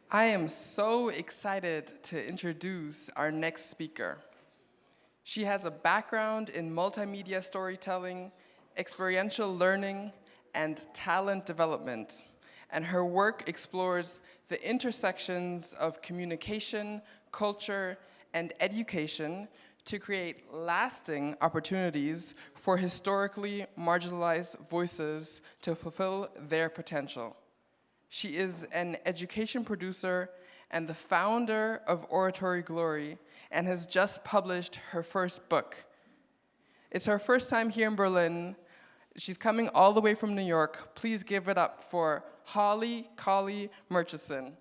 I am so excited to introduce our next speaker. She has a background in multimedia storytelling, experiential learning, and talent development, and her work explores the intersections of communication, culture, and education to create lasting opportunities for historically marginalized voices to fulfill their potential. She is an education producer and the founder of Oratory Glory and has just published her first book. It's her first time here in Berlin. She's coming all the way from New York. Please give it up for Holley Kholi-Murchison.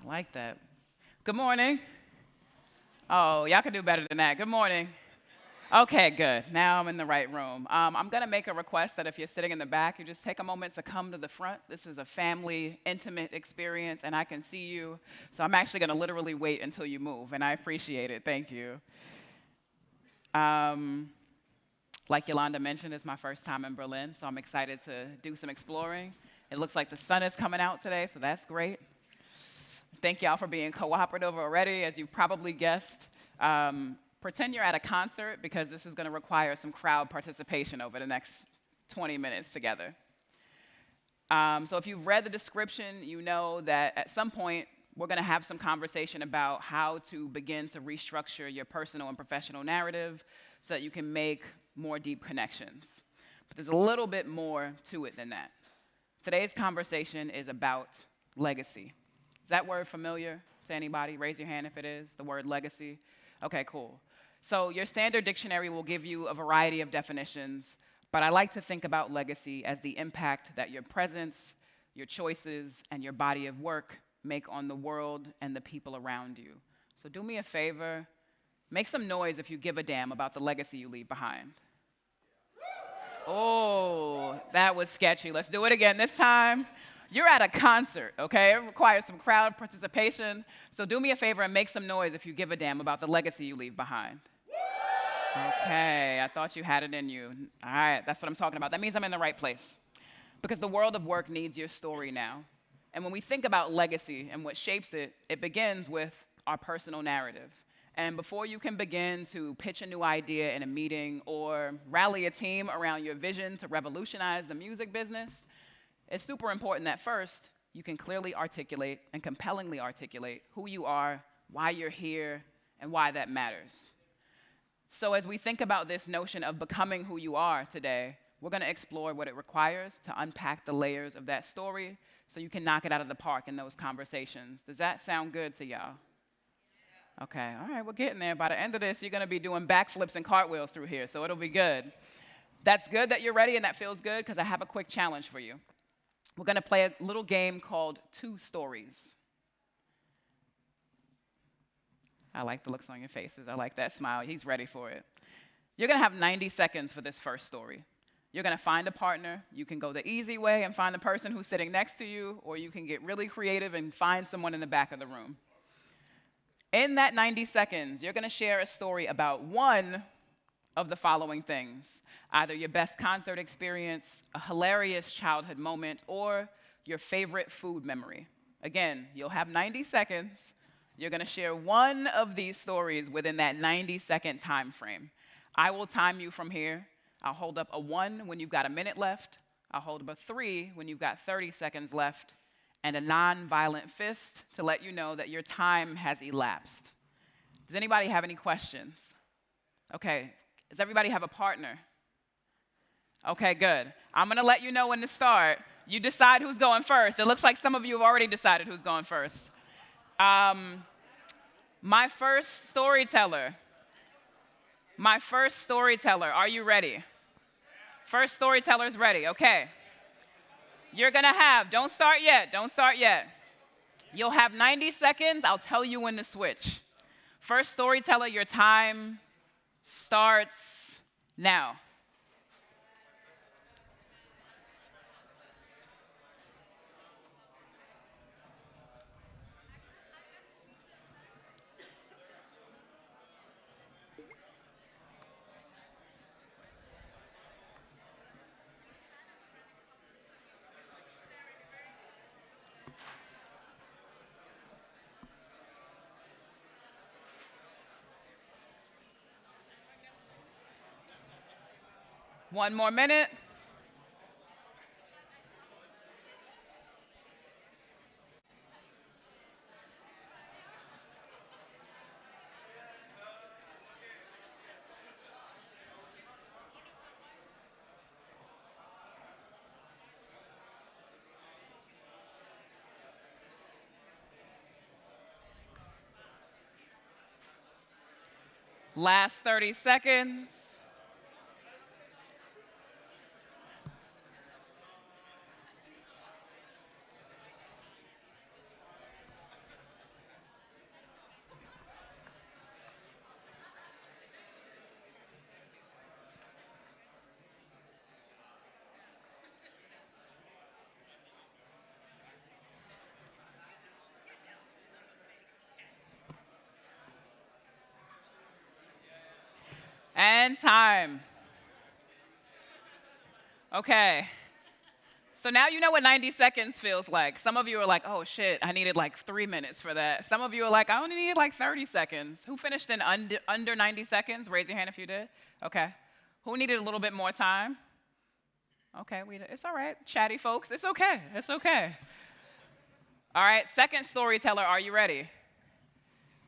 I like that. Good morning. Oh, y'all can do better than that. Good morning. Okay, good. Now I'm in the right room. I'm going to make a request that if you're sitting in the back, you just take a moment to come to the front. This is a family, intimate experience, and I can see you. So I'm actually going to literally wait until you move, and I appreciate it. Thank you. Like Yolanda mentioned, it's my first time in Berlin, so I'm excited to do some exploring. It looks like the sun is coming out today, so that's great. Thank y'all for being cooperative already, as you probably guessed. Pretend you're at a concert because this is going to require some crowd participation over the next 20 minutes together. So if you've read the description, you know that at some point we're going to have some conversation about how to begin to restructure your personal and professional narrative so that you can make more deep connections. But there's a little bit more to it than that. Today's conversation is about legacy. Is that word familiar to anybody? Raise your hand if it is, the word legacy. Okay, cool. So your standard dictionary will give you a variety of definitions, but I like to think about legacy as the impact that your presence, your choices, and your body of work make on the world and the people around you. So do me a favor, make some noise if you give a damn about the legacy you leave behind. Oh, that was sketchy. Let's do it again this time. You're at a concert, okay? It requires some crowd participation. So do me a favor and make some noise if you give a damn about the legacy you leave behind. Okay, I thought you had it in you. All right, that's what I'm talking about. That means I'm in the right place. Because the world of work needs your story now. And when we think about legacy and what shapes it, it begins with our personal narrative. And before you can begin to pitch a new idea in a meeting or rally a team around your vision to revolutionize the music business, it's super important that first, you can clearly articulate and compellingly articulate who you are, why you're here, and why that matters. So as we think about this notion of becoming who you are today, we're going to explore what it requires to unpack the layers of that story so you can knock it out of the park in those conversations. Does that sound good to y'all? Okay, all right, we're getting there. By the end of this, you're going to be doing backflips and cartwheels through here, so it'll be good. That's good that you're ready and that feels good because I have a quick challenge for you. We're going to play a little game called Two Stories. I like the looks on your faces. I like that smile. He's ready for it. You're going to have 90 seconds for this first story. You're going to find a partner. You can go the easy way and find the person who's sitting next to you, or you can get really creative and find someone in the back of the room. In that 90 seconds, you're going to share a story about one of the following things: either your best concert experience, a hilarious childhood moment, or your favorite food memory. Again, you'll have 90 seconds. You're going to share one of these stories within that 90-second time frame. I will time you from here. I'll hold up a 1 when you've got a minute left. I'll hold up a 3 when you've got 30 seconds left, and a non-violent fist to let you know that your time has elapsed. Does anybody have any questions? Okay. Does everybody have a partner? Okay, good. I'm going to let you know when to start. You decide who's going first. It looks like some of you have already decided who's going first. My first storyteller, are you ready? First storyteller's ready, okay. You're going to have, don't start yet. You'll have 90 seconds. I'll tell you when to switch. First storyteller, your time starts now. 1 more minute. Last 30 seconds. And time. Okay. So now you know what 90 seconds feels like. Some of you are like, oh shit, I needed like 3 minutes for that. Some of you are like, I only needed like 30 seconds. Who finished in under 90 seconds? Raise your hand if you did. Okay. Who needed a little bit more time? Okay, it's all right. Chatty folks, it's okay. It's okay. All right, second storyteller, are you ready?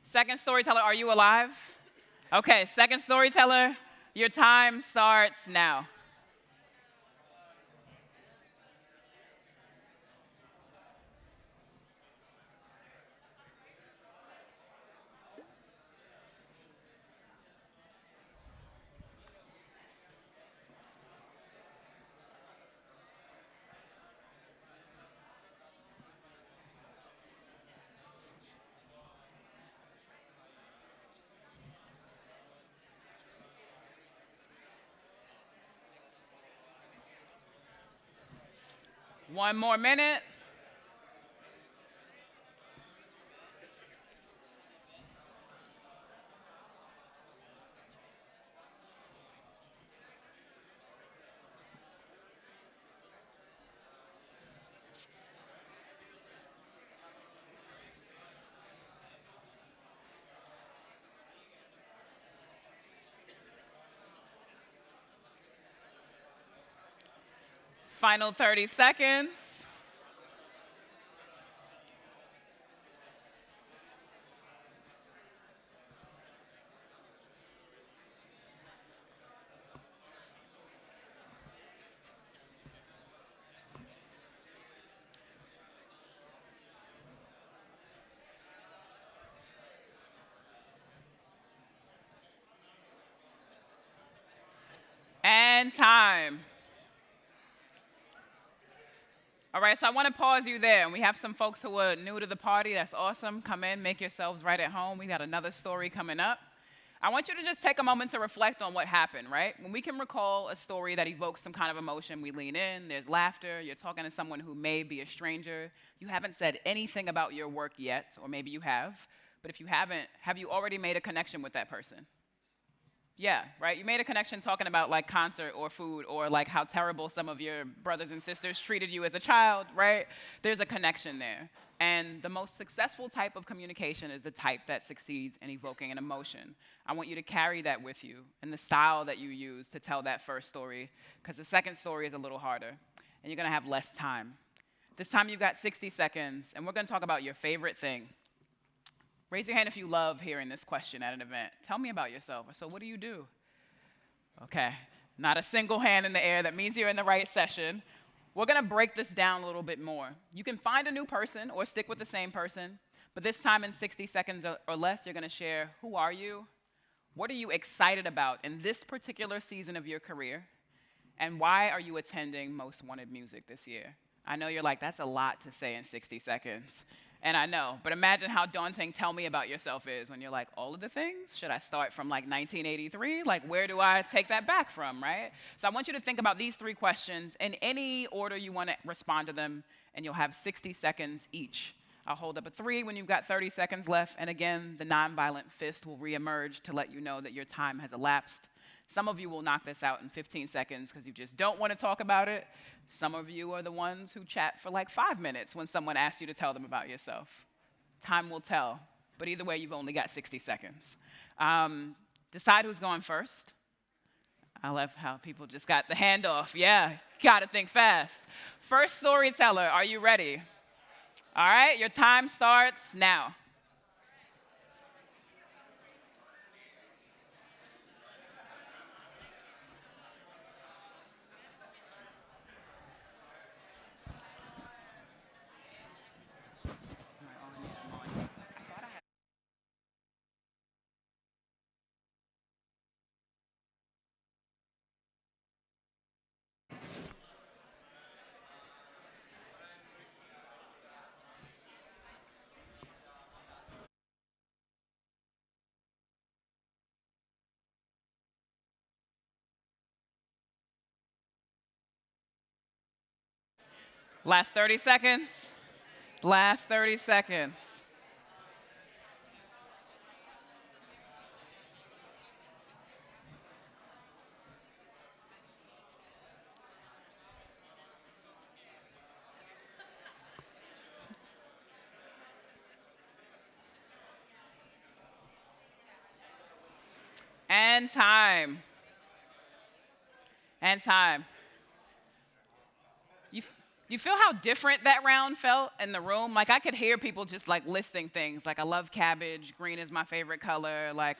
Second storyteller, are you alive? Okay, second storyteller, your time starts now. One more minute. Final 30 seconds. And time. All right, so I want to pause you there. And we have some folks who are new to the party. That's awesome. Come in, make yourselves right at home. We got another story coming up. I want you to just take a moment to reflect on what happened, right? When we can recall a story that evokes some kind of emotion, we lean in, there's laughter, you're talking to someone who may be a stranger. You haven't said anything about your work yet, or maybe you have. But if you haven't, have you already made a connection with that person? Yeah, right? You made a connection talking about like concert or food or like how terrible some of your brothers and sisters treated you as a child, right? There's a connection there. And the most successful type of communication is the type that succeeds in evoking an emotion. I want you to carry that with you and the style that you use to tell that first story, because the second story is a little harder and you're gonna have less time. This time you've got 60 seconds and we're gonna talk about your favorite thing. Raise your hand if you love hearing this question at an event. Tell me about yourself. So what do you do? Okay, not a single hand in the air. That means you're in the right session. We're gonna break this down a little bit more. You can find a new person or stick with the same person, but this time in 60 seconds or less, you're gonna share who are you, what are you excited about in this particular season of your career, and why are you attending Most Wanted Music this year? I know you're like, that's a lot to say in 60 seconds. And I know, but imagine how daunting tell me about yourself is when you're like, all of the things? Should I start from like 1983? Like, where do I take that back from, right? So I want you to think about these 3 questions in any order you want to respond to them, and you'll have 60 seconds each. I'll hold up a 3 when you've got 30 seconds left, and again, the nonviolent fist will reemerge to let you know that your time has elapsed. Some of you will knock this out in 15 seconds because you just don't want to talk about it. Some of you are the ones who chat for like 5 minutes when someone asks you to tell them about yourself. Time will tell, but either way, you've only got 60 seconds. Decide who's going first. I love how people just got the handoff. Yeah, gotta think fast. First storyteller, are you ready? All right, your time starts now. Last 30 seconds. Last 30 seconds. And time. And time. You feel how different that round felt in the room? Like I could hear people just like listing things. Like I love cabbage, green is my favorite color. Like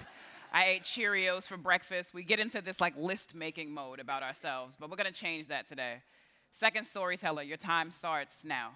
I ate Cheerios for breakfast. We get into this like list making mode about ourselves, but we're gonna change that today. Second storyteller, your time starts now.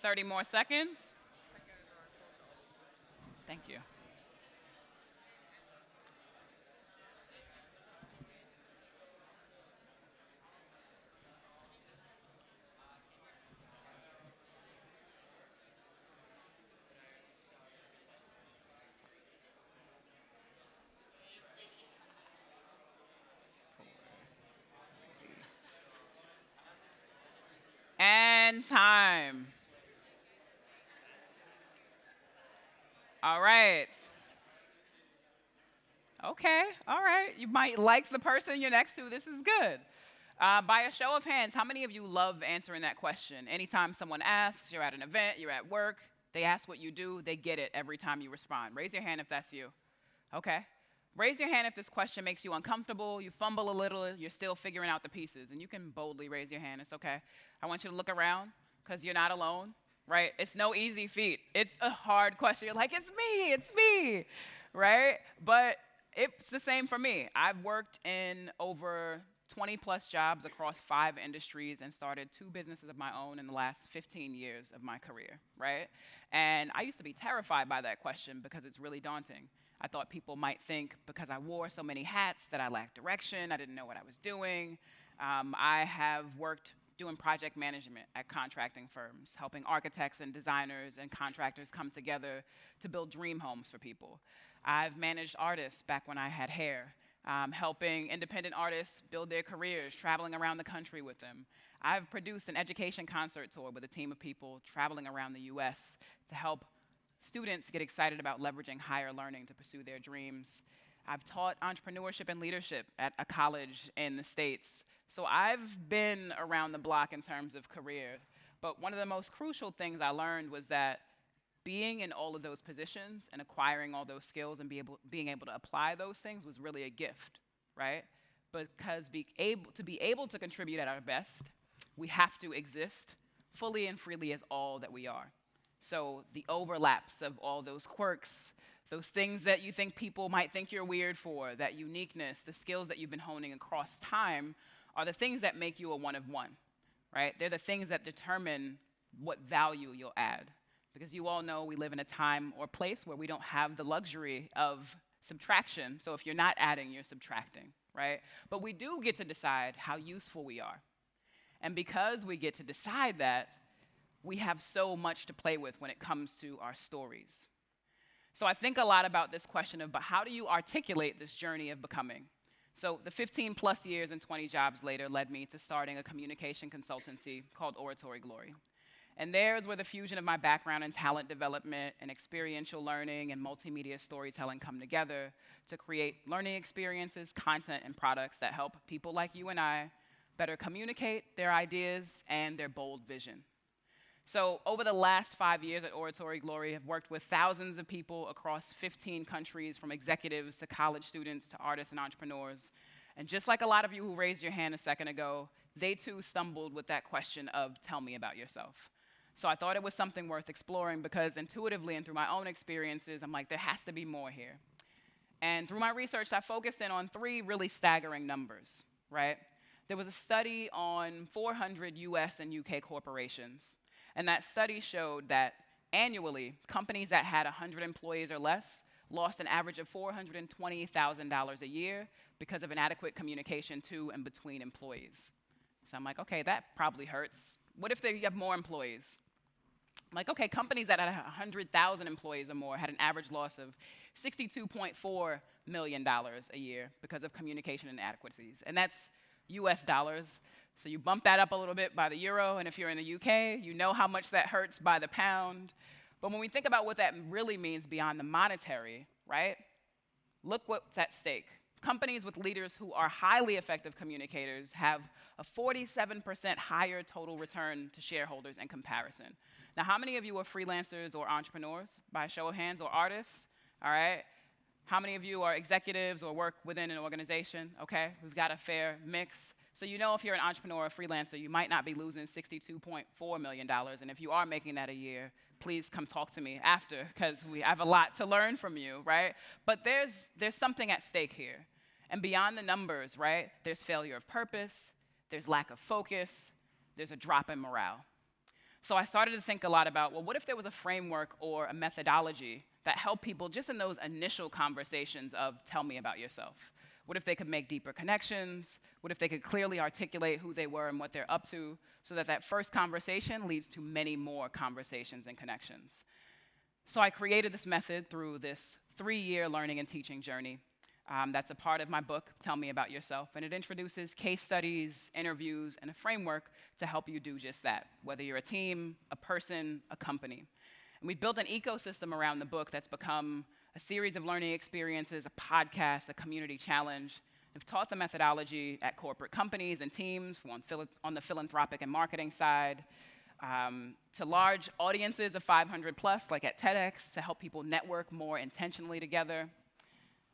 Thirty more seconds. Thank you. And time. All right. Okay, all right. You might like the person you're next to. This is good. By a show of hands, how many of you love answering that question? Anytime someone asks, you're at an event, you're at work, they ask what you do, they get it every time you respond. Raise your hand if that's you. Okay. Raise your hand if this question makes you uncomfortable, you fumble a little, you're still figuring out the pieces, and you can boldly raise your hand. It's okay. I want you to look around because you're not alone, right? It's no easy feat. It's a hard question. You're like, it's me, right? But it's the same for me. I've worked in over 20 plus jobs across 5 industries and started 2 businesses of my own in the last 15 years of my career, right? And I used to be terrified by that question because it's really daunting. I thought people might think because I wore so many hats that I lacked direction, I didn't know what I was doing. I have worked doing project management at contracting firms, helping architects and designers and contractors come together to build dream homes for people. I've managed artists back when I had hair, helping independent artists build their careers, traveling around the country with them. I've produced an education concert tour with a team of people traveling around the US to help students get excited about leveraging higher learning to pursue their dreams. I've taught entrepreneurship and leadership at a college in the States. So I've been around the block in terms of career. But one of the most crucial things I learned was that being in all of those positions and acquiring all those skills and being able to apply those things was really a gift, right? Because to be able to contribute at our best, we have to exist fully and freely as all that we are. So the overlaps of all those quirks, those things that you think people might think you're weird for, that uniqueness, the skills that you've been honing across time are the things that make you a one of one, right? They're the things that determine what value you'll add. Because you all know we live in a time or place where we don't have the luxury of subtraction. So if you're not adding, you're subtracting, right? But we do get to decide how useful we are. And because we get to decide that, we have so much to play with when it comes to our stories. So I think a lot about this question of, but how do you articulate this journey of becoming? So the 15 plus years and 20 jobs later led me to starting a communication consultancy called Oratory Glory. And there's where the fusion of my background in talent development and experiential learning and multimedia storytelling come together to create learning experiences, content, and products that help people like you and I better communicate their ideas and their bold vision. So over the last 5 years at Oratory Glory, I've worked with thousands of people across 15 countries, from executives to college students to artists and entrepreneurs. And just like a lot of you who raised your hand a second ago, they too stumbled with that question of, tell me about yourself. So I thought it was something worth exploring because intuitively and through my own experiences, I'm like, there has to be more here. And through my research, I focused in on 3 really staggering numbers, right? There was a study on 400 US and UK corporations. And that study showed that annually, companies that had 100 employees or less lost an average of $420,000 a year because of inadequate communication to and between employees. So I'm like, okay, that probably hurts. What if you have more employees? I'm like, okay, companies that had 100,000 employees or more had an average loss of $62.4 million a year because of communication inadequacies. And that's US dollars. So you bump that up a little bit by the euro, and if you're in the UK, you know how much that hurts by the pound. But when we think about what that really means beyond the monetary, right? Look what's at stake. Companies with leaders who are highly effective communicators have a 47% higher total return to shareholders in comparison. Now, how many of you are freelancers or entrepreneurs, by a show of hands, or artists? All right. How many of you are executives or work within an organization? Okay, we've got a fair mix. So you know if you're an entrepreneur or freelancer, you might not be losing $62.4 million. And if you are making that a year, please come talk to me after, because I have a lot to learn from you, right? But there's something at stake here. And beyond the numbers, right, there's failure of purpose, there's lack of focus, there's a drop in morale. So I started to think a lot about, well, what if there was a framework or a methodology that helped people just in those initial conversations of tell me about yourself? What if they could make deeper connections? What if they could clearly articulate who they were and what they're up to so that that first conversation leads to many more conversations and connections? So I created this method through this 3-year learning and teaching journey. That's a part of my book, Tell Me About Yourself, and it introduces case studies, interviews, and a framework to help you do just that, whether you're a team, a person, a company. And we built an ecosystem around the book that's become a series of learning experiences, a podcast, a community challenge. We've taught the methodology at corporate companies and teams on the philanthropic and marketing side, to large audiences of 500 plus, like at TEDx, to help people network more intentionally together.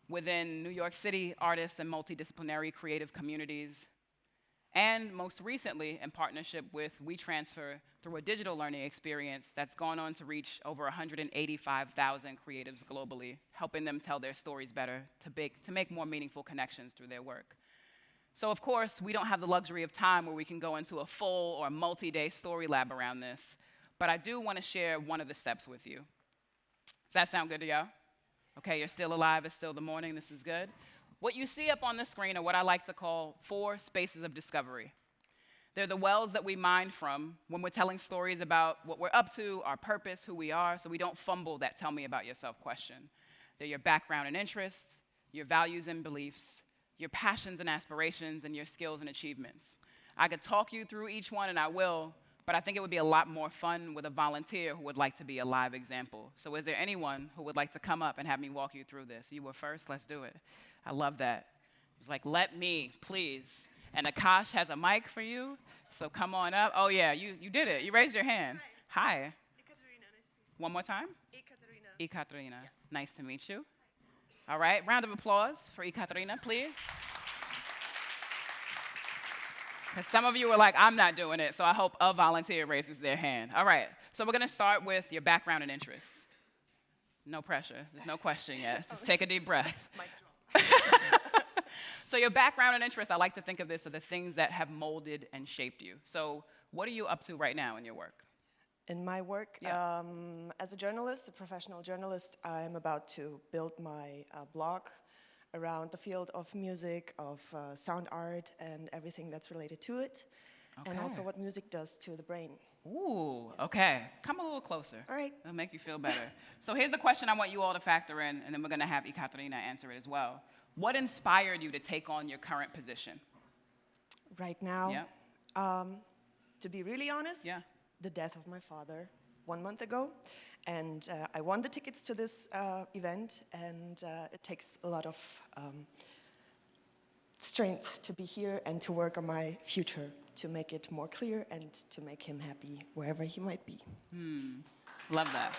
Within New York City, artists and multidisciplinary creative communities. And most recently, in partnership with WeTransfer, through a digital learning experience that's gone on to reach over 185,000 creatives globally, helping them tell their stories better, to make more meaningful connections through their work. So of course, we don't have the luxury of time where we can go into a full or multi-day story lab around this, but I do want to share one of the steps with you. Does that sound good to y'all? Okay, you're still alive, it's still the morning, this is good. What you see up on the screen are what I like to call 4 spaces of discovery. They're the wells that we mine from when we're telling stories about what we're up to, our purpose, who we are, so we don't fumble that tell me about yourself question. They're your background and interests, your values and beliefs, your passions and aspirations, and your skills and achievements. I could talk you through each one, and I will, but I think it would be a lot more fun with a volunteer who would like to be a live example. So is there anyone who would like to come up and have me walk you through this? You were first, let's do it. I love that. It was like, let me, please. And Akash has a mic for you, so come on up. Oh yeah, you did it. You raised your hand. Hi. Ekaterina, nice to meet you. One more time. Ekaterina. Ekaterina. Yes. Nice to meet you. All right, round of applause for Ekaterina, please. Because some of you were like, I'm not doing it, so I hope a volunteer raises their hand. All right, so we're going to start with your background and interests. No pressure. There's no question yet. Just take a deep breath. Mic drop. So your background and interests, I like to think of this as the things that have molded and shaped you. So what are you up to right now in your work? In my work, Yeah. as a journalist, a professional journalist, I'm about to build my blog around the field of music, of sound art, and everything that's related to it, and also what music does to the brain. Ooh, Yes. okay. Come a little closer. All right. It'll make you feel better. So here's the question I want you all to factor in, and then we're going to have Ekaterina answer it as well. What inspired you to take on your current position? Right now, Yeah. to be really honest, Yeah. the death of my father 1 month ago. And I won the tickets to this event, and it takes a lot of strength to be here and to work on my future, to make it more clear and to make him happy wherever he might be. Love that.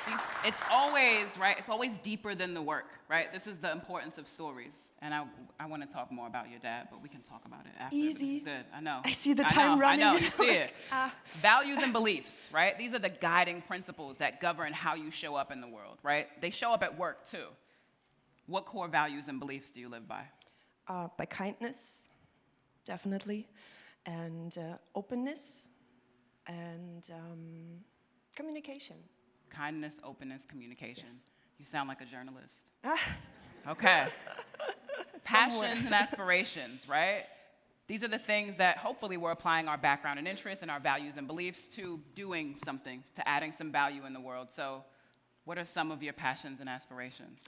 See, it's always, right, it's always deeper than the work, right? This is the importance of stories. And I want to talk more about your dad, but we can talk about it after. Easy. This is good. I know. I see the time running. I know, you see it. Values and beliefs, right? These are the guiding principles that govern how you show up in the world, right? They show up at work, too. What core values and beliefs do you live by? By kindness, definitely, and openness, and communication. Kindness, openness, communication. Yes. You sound like a journalist. Okay. Passion and aspirations, right? These are the things that hopefully we're applying our background and interests and our values and beliefs to doing something, to adding some value in the world. So what are some of your passions and aspirations?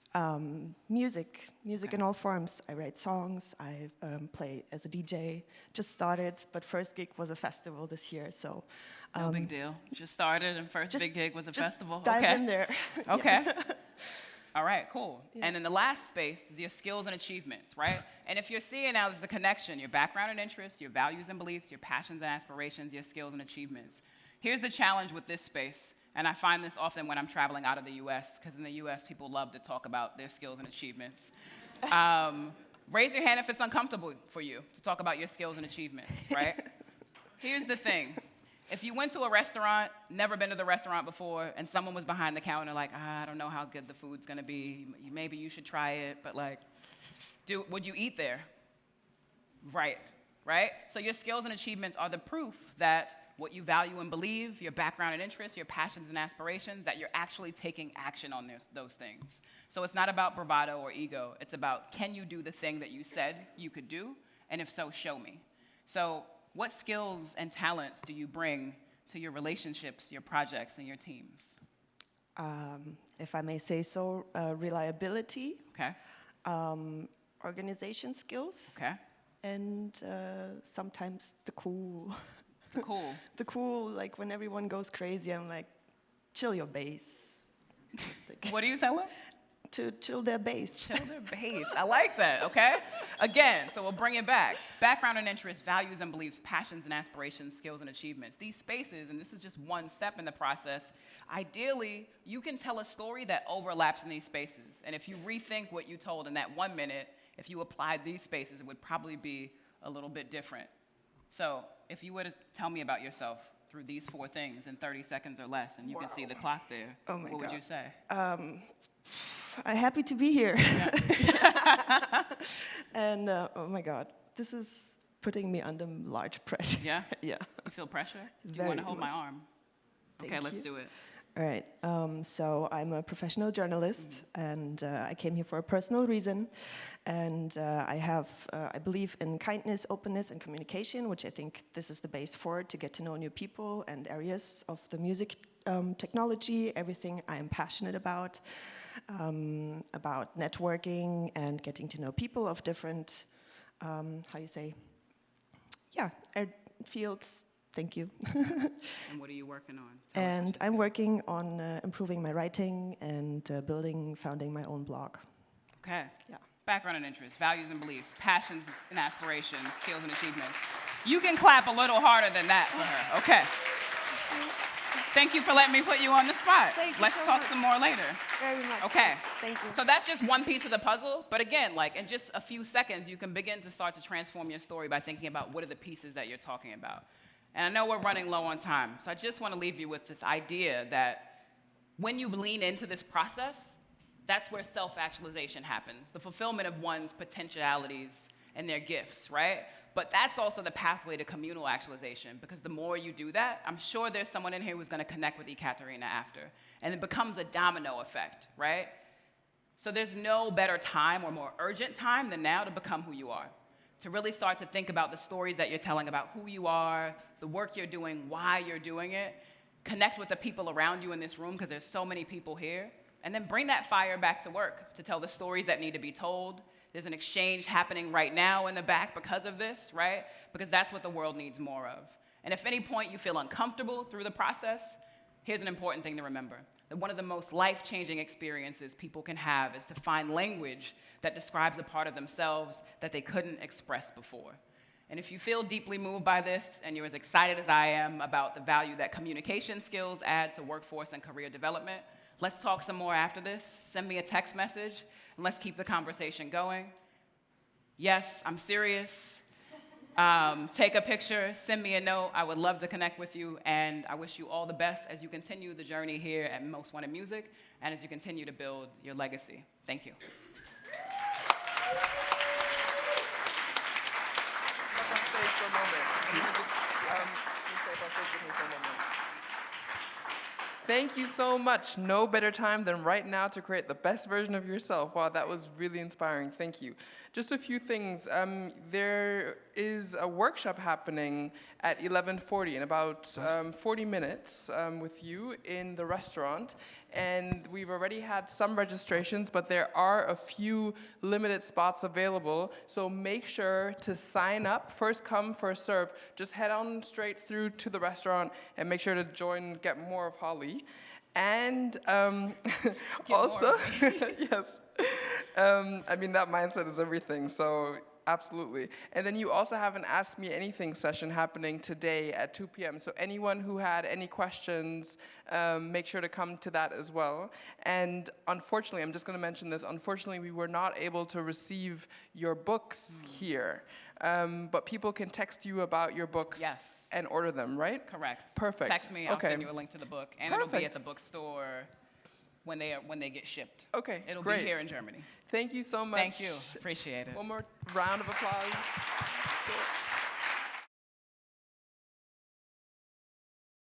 Music in all forms. I write songs, I play as a DJ. Just started, but first gig was a festival this year, so. No big deal. Just started and first big gig was a festival? Dive okay. in there. Okay. All right, cool. Yeah. And then the last space is your skills and achievements, right? And if you're seeing now there's a connection, your background and interests, your values and beliefs, your passions and aspirations, your skills and achievements. Here's the challenge with this space, and I find this often when I'm traveling out of the US, because in the US people love to talk about their skills and achievements. Raise your hand if it's uncomfortable for you to talk about your skills and achievements, right? Here's the thing. If you went to a restaurant, never been to the restaurant before, and someone was behind the counter like, I don't know how good the food's gonna be, maybe you should try it, but like, would you eat there? Right? So your skills and achievements are the proof that what you value and believe, your background and interests, your passions and aspirations, that you're actually taking action on those things. So it's not about bravado or ego, it's about, can you do the thing that you said you could do? And if so, show me. So what skills and talents do you bring to your relationships, your projects, and your teams? If I may say so, reliability. Okay. Organization skills. Okay. And sometimes the cool. The cool. The cool, like when everyone goes crazy, I'm like, chill your bass. What do you tell them? To chill their bass. Chill their bass. I like that, okay? Again, so we'll bring it back. Background and interests, values and beliefs, passions and aspirations, skills and achievements. These spaces, and this is just one step in the process, ideally, you can tell a story that overlaps in these spaces. And if you rethink what you told in that 1 minute, if you applied these spaces, it would probably be a little bit different. So if you were to tell me about yourself through these 4 things in 30 seconds or less, and you can see the clock there, what would you say? I'm happy to be here. Yeah. And oh my God, this is putting me under large pressure. Yeah? Yeah. You feel pressure? Do you want to hold my arm? Okay, let's do it. All right. So I'm a professional journalist, and I came here for a personal reason. And I believe in kindness, openness, and communication, which I think this is the base for to get to know new people and areas of the music technology, everything I am passionate about networking and getting to know people of different, fields. Thank you. And what are you working on? And I'm working on improving my writing and founding my own blog. Okay. Yeah. Background and interests, values and beliefs, passions and aspirations, skills and achievements. You can clap a little harder than that for her. Okay. Thank you for letting me put you on the spot. Let's talk some more later. Very much. Okay. Yes, thank you. So that's just one piece of the puzzle. But again, like in just a few seconds, you can begin to start to transform your story by thinking about what are the pieces that you're talking about. And I know we're running low on time, so I just want to leave you with this idea that when you lean into this process, that's where self-actualization happens, the fulfillment of one's potentialities and their gifts, right? But that's also the pathway to communal actualization, because the more you do that, I'm sure there's someone in here who's going to connect with Ekaterina after, and it becomes a domino effect, right? So there's no better time or more urgent time than now to become who you are, to really start to think about the stories that you're telling about who you are, the work you're doing, why you're doing it. Connect with the people around you in this room, because there's so many people here. And then bring that fire back to work to tell the stories that need to be told. There's an exchange happening right now in the back because of this, right? Because that's what the world needs more of. And if at any point you feel uncomfortable through the process, here's an important thing to remember. That one of the most life-changing experiences people can have is to find language that describes a part of themselves that they couldn't express before. And if you feel deeply moved by this and you're as excited as I am about the value that communication skills add to workforce and career development, let's talk some more after this. Send me a text message, and let's keep the conversation going. Yes, I'm serious. Take a picture, send me a note. I would love to connect with you, and I wish you all the best as you continue the journey here at Most Wanted Music and as you continue to build your legacy. Thank you. Thank you so much. No better time than right now to create the best version of yourself. Wow, that was really inspiring. Thank you. Just a few things. There is a workshop happening at 11:40 in about 40 minutes with you in the restaurant. And we've already had some registrations, but there are a few limited spots available. So make sure to sign up. First come, first serve. Just head on straight through to the restaurant and make sure to join, get more of Holley. And also, yes, I mean, that mindset is everything, so absolutely. And then you also have an Ask Me Anything session happening today at 2 p.m. So anyone who had any questions, make sure to come to that as well. And unfortunately, I'm just going to mention this, unfortunately, we were not able to receive your books here. But people can text you about your books and order them, right? Correct. Perfect. Text me, I'll send you a link to the book. And it'll be at the bookstore when they get shipped. Okay, It'll great. be here in Germany. Thank you so much. Thank you. Appreciate it. One more round of applause.